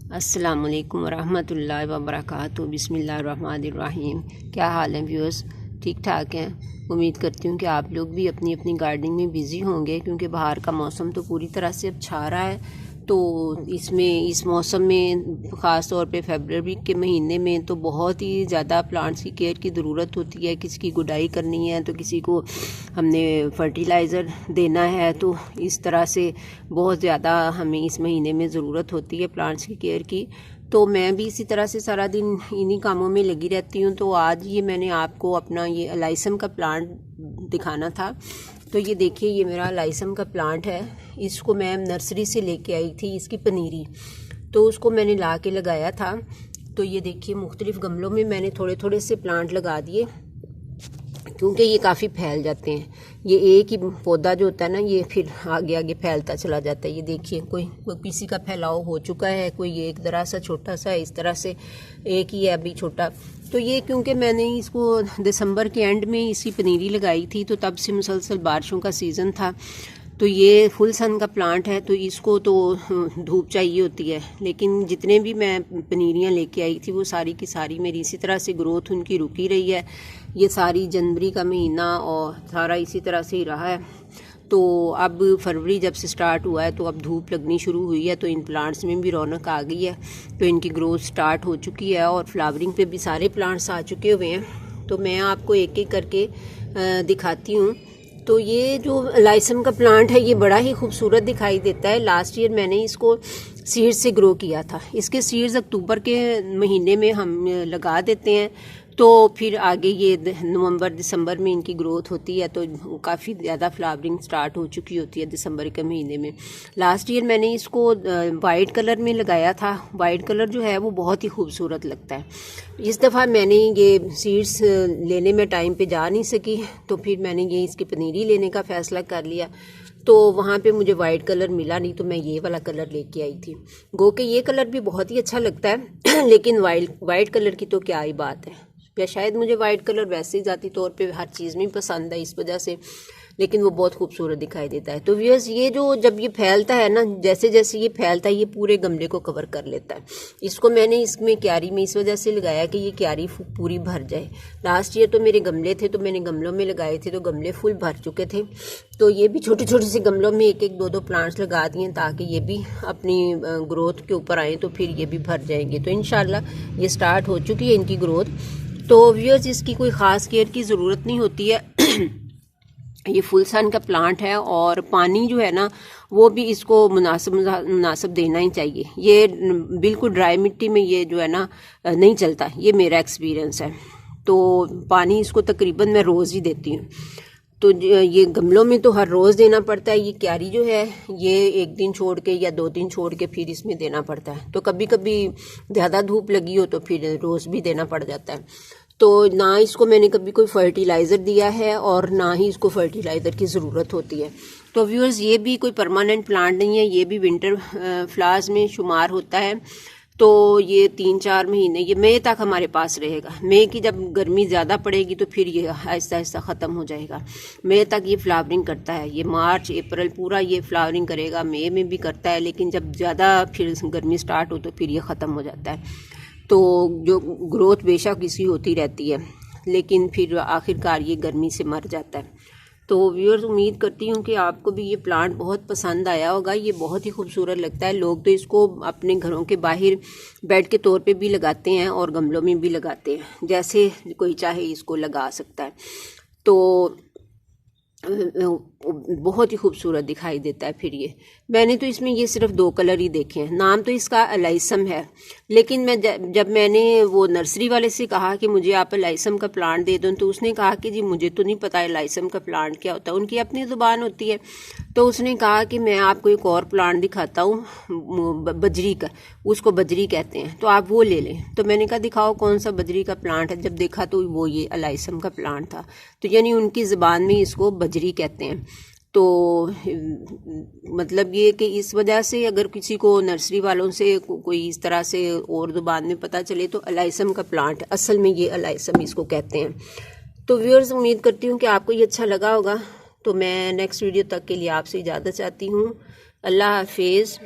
अस्सलामुअलैकुम वरहमतुल्लाहि वबरकातुहू। बिस्मिल्लाहिर्रहमानिर्रहीम। क्या हाल है व्यूअर्स? ठीक ठाक हैं। उम्मीद करती हूँ कि आप लोग भी अपनी अपनी गार्डनिंग में बिज़ी होंगे, क्योंकि बाहर का मौसम तो पूरी तरह से अब छा रहा है। तो इस मौसम में ख़ास तौर पे फरवरी के महीने में तो बहुत ही ज़्यादा प्लांट्स की केयर की ज़रूरत होती है। किसी की गुडाई करनी है तो किसी को हमने फर्टिलाइज़र देना है, तो इस तरह से बहुत ज़्यादा हमें इस महीने में ज़रूरत होती है प्लांट्स की केयर की। तो मैं भी इसी तरह से सारा दिन इन्हीं कामों में लगी रहती हूँ। तो आज ये मैंने आपको अपना ये अलाइसम का प्लांट दिखाना था। तो ये देखिए, ये मेरा अलाइसम का प्लांट है। इसको मैं नर्सरी से लेके आई थी, इसकी पनीरी, तो उसको मैंने ला के लगाया था। तो ये देखिए, मुख्तलिफ़ गमलों में मैंने थोड़े थोड़े से प्लांट लगा दिए, क्योंकि ये काफ़ी फैल जाते हैं। ये एक ही पौधा जो होता है ना, ये फिर आगे आगे फैलता चला जाता है। ये देखिए, कोई किसी का फैलाव हो चुका है, कोई ये एक तरह सा छोटा सा है, इस तरह से एक ही है अभी छोटा। तो ये क्योंकि मैंने इसको दिसंबर के एंड में इसी पनीरी लगाई थी, तो तब से मुसलसल बारिशों का सीज़न था। तो ये फुल सन का प्लांट है, तो इसको तो धूप चाहिए होती है। लेकिन जितने भी मैं पनीरियाँ लेके आई थी, वो सारी की सारी मेरी इसी तरह से ग्रोथ उनकी रुकी रही है। ये सारी जनवरी का महीना और सारा इसी तरह से ही रहा है। तो अब फरवरी जब से स्टार्ट हुआ है, तो अब धूप लगनी शुरू हुई है, तो इन प्लांट्स में भी रौनक आ गई है। तो इनकी ग्रोथ स्टार्ट हो चुकी है और फ्लावरिंग पे भी सारे प्लांट्स आ चुके हुए हैं। तो मैं आपको एक एक करके दिखाती हूँ। तो ये जो अलाइसम का प्लांट है, ये बड़ा ही खूबसूरत दिखाई देता है। लास्ट ईयर मैंने इसको सीड से ग्रो किया था। इसके सीड्स अक्टूबर के महीने में हम लगा देते हैं, तो फिर आगे ये नवंबर दिसंबर में इनकी ग्रोथ होती है। तो काफ़ी ज़्यादा फ्लावरिंग स्टार्ट हो चुकी होती है दिसंबर के महीने में। लास्ट ईयर मैंने इसको वाइट कलर में लगाया था। वाइट कलर जो है वो बहुत ही खूबसूरत लगता है। इस दफ़ा मैंने ये सीड्स लेने में टाइम पे जा नहीं सकी, तो फिर मैंने ये इसकी पनीरी लेने का फ़ैसला कर लिया। तो वहाँ पे मुझे वाइट कलर मिला नहीं, तो मैं ये वाला कलर लेके आई थी। गो के ये कलर भी बहुत ही अच्छा लगता है लेकिन वाइट कलर की तो क्या ही बात है। या शायद मुझे वाइट कलर वैसे ही ज़ाती तौर पे हर चीज़ में पसंद है, इस वजह से, लेकिन वो बहुत खूबसूरत दिखाई देता है। तो व्यूअर्स, ये जो जब ये फैलता है ना, जैसे जैसे ये फैलता है, ये पूरे गमले को कवर कर लेता है। इसको मैंने इसमें क्यारी में इस वजह से लगाया कि ये क्यारी पूरी भर जाए। लास्ट ईयर तो मेरे गमले थे, तो मैंने गमलों में लगाए थे, तो गमले फुल भर चुके थे। तो ये भी छोटे छोटे से गमलों में एक एक दो दो प्लांट्स लगा दिए, ताकि ये भी अपनी ग्रोथ के ऊपर आए, तो फिर ये भी भर जाएंगे। तो इंशाल्लाह ये स्टार्ट हो चुकी है इनकी ग्रोथ। तो व्यूअर्स, इसकी कोई ख़ास केयर की ज़रूरत नहीं होती है। ये फुल सन का प्लांट है, और पानी जो है ना, वो भी इसको मुनासिब देना ही चाहिए। ये बिल्कुल ड्राई मिट्टी में ये जो है ना नहीं चलता, ये मेरा एक्सपीरियंस है। तो पानी इसको तकरीबन मैं रोज़ ही देती हूँ। तो ये गमलों में तो हर रोज़ देना पड़ता है। ये क्यारी जो है, ये एक दिन छोड़ के या 2 दिन छोड़ के फिर इसमें देना पड़ता है। तो कभी कभी ज़्यादा धूप लगी हो तो फिर रोज़ भी देना पड़ जाता है। तो ना इसको मैंने कभी कोई फर्टिलाइज़र दिया है, और ना ही इसको फर्टिलाइज़र की ज़रूरत होती है। तो व्यूअर्स, ये भी कोई परमानेंट प्लांट नहीं है, ये भी विंटर फ्लावर्स में शुमार होता है। तो ये 3-4 महीने, ये मई तक हमारे पास रहेगा। मई की जब गर्मी ज़्यादा पड़ेगी, तो फिर ये आहिस्ता आहिस्ता ख़त्म हो जाएगा। मई तक ये फ्लावरिंग करता है। ये मार्च अप्रैल पूरा ये फ्लावरिंग करेगा। मई में भी करता है, लेकिन जब ज़्यादा फिर गर्मी स्टार्ट हो, तो फिर ये ख़त्म हो जाता है। तो जो ग्रोथ बेशक इसकी होती रहती है, लेकिन फिर आखिरकार ये गर्मी से मर जाता है। तो व्यूअर्स, उम्मीद करती हूँ कि आपको भी ये प्लांट बहुत पसंद आया होगा। ये बहुत ही खूबसूरत लगता है। लोग तो इसको अपने घरों के बाहर बेड के तौर पे भी लगाते हैं, और गमलों में भी लगाते हैं, जैसे कोई चाहे इसको लगा सकता है। तो बहुत ही खूबसूरत दिखाई देता है। फिर ये मैंने तो इसमें ये सिर्फ 2 कलर ही देखे हैं। नाम तो इसका अलाइसम है, लेकिन मैं जब मैंने वो नर्सरी वाले से कहा कि मुझे आप अलाइसम का प्लांट दे दो, तो उसने कहा कि जी मुझे तो नहीं पता अलाइसम का प्लांट क्या होता है। उनकी अपनी ज़ुबान होती है। तो उसने कहा कि मैं आपको एक और प्लांट दिखाता हूँ, बजरी का, उसको बजरी कहते हैं, तो आप वो ले लें। तो मैंने कहा दिखाओ कौन सा बजरी का प्लांट है। जब देखा तो वो ये अलाइसम का प्लांट था। तो यानी उनकी ज़ुबान में इसको बजरी कहते हैं। तो मतलब ये कि इस वजह से अगर किसी को नर्सरी वालों से कोई इस तरह से और ज़ुबान में पता चले, तो अलाइसम का प्लांट, असल में ये अलाइसम इसको कहते हैं। तो व्यूअर्स, उम्मीद करती हूँ कि आपको ये अच्छा लगा होगा। तो मैं नेक्स्ट वीडियो तक के लिए आपसे इजाज़त चाहती हूँ। अल्लाह हाफिज़।